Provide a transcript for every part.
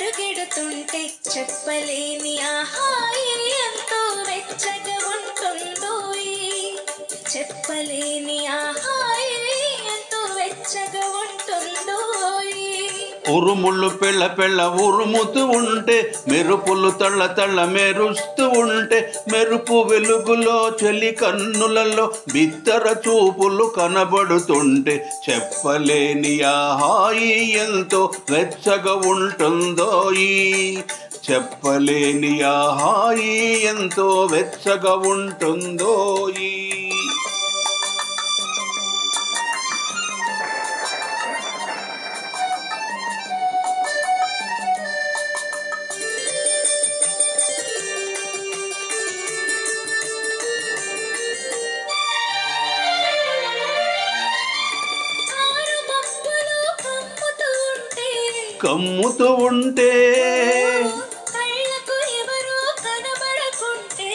పరుగెడుతుంటే చెప్పలేని ఆ హాయి ఎంతో వెచ్చగా ఉంటుందోయి. చెప్పలేని ఆ హాయి ఎంతో వెచ్చగా ఉంటుందోయి. ఉరుములు పెళ్ళ పెళ్ళ ఉరుముతూ ఉంటే, మెరుపులు తళ్ళ తళ్ళ మెరుస్తూ ఉంటే, మెరుపు వెలుగులో చెలి కన్నులలో బిత్తర చూపులు కనబడుతుంటే, చెప్పలేని ఆ హాయి ఎంతో వెచ్చగా ఉంటుందోయి. చెప్పలేని ఆ హాయి ఎంతో వెచ్చగా ఉంటుందోయి. కమ్ముతూ ఉంటే కళ్ళకు ఎవరో కనపడకుంటే,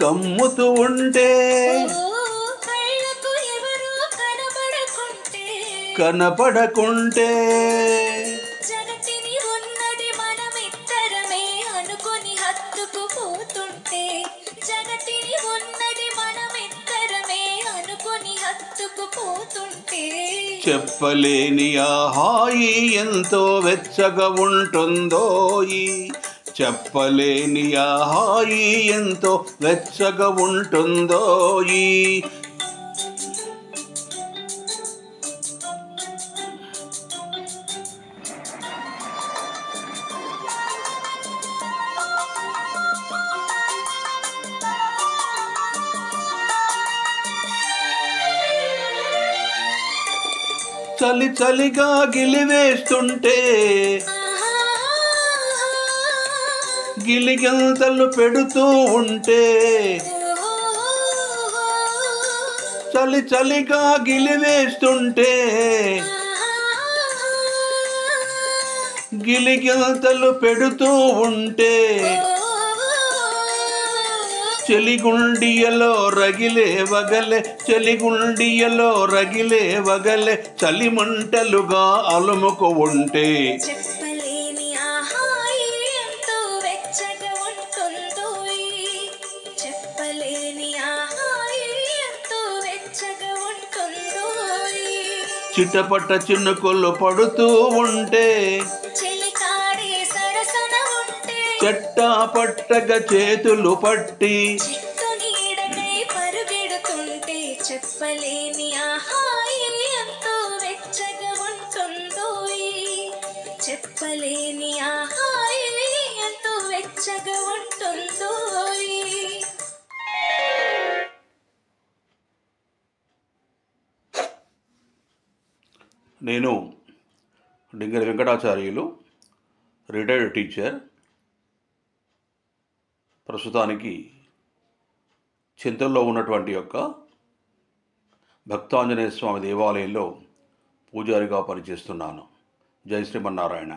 కమ్ముతూ ఉంటే కళ్ళకు ఎవరో కనపడకుంటే, జగతిని ఉన్నది మనమిద్దరమే అనుకొని హత్తుకుపోతుంటే, జగతిని ఉన్నది మనమిద్దరమే అనుకొని హత్తుకుపోతుంటే, చెప్పలేని ఆ హాయి ఎంతో వెచ్చగా ఉంటుందోయి. చెప్పలేని ఆ హాయి ఎంతో వెచ్చగా ఉంటుందోయి. చలి చలిగా గిలివేస్తుంటే, గిలిగంతలు పెడుతూ ఉంటే, చలి చలిగా గిలివేస్తుంటే, గిలిగంతలు పెడుతూ ఉంటే, చెలిగుండియలో రగిలే వగలే, చెలిగుండియలో రగిలే వగలే, చలిమంటలుగా అలుముకు ఉంటే, చెప్పలేని ఆ హాయి ఎంతో వెచ్చగా ఉంటుందోయి. చెప్పలేని ఆ హాయి ఎంతో వెచ్చగా ఉంటుందోయి. చిటపట చినుకులు పడుతూ ఉంటే, చెలికాడే సరసన ఉంటే, చెట్టా పట్టగా చేతులు పట్టి, చిట్టు నీడకై పరుగెడుతుంటే, చెప్పలేని ఆ హాయి ఎంతో వెచ్చగా ఉంటుందోయి. చెప్పలేని ఆ హాయి ఎంతో వెచ్చగా ఉంటుందోయి. నేను డింగరి వెంకటాచార్యులు, రిటైర్డ్ టీచర్. ప్రస్తుతానికి చింతల్లో ఉన్నటువంటి యొక్క భక్తాంజనేయ స్వామి దేవాలయంలో పూజారిగా పనిచేస్తున్నాను. జై శ్రీమన్నారాయణ.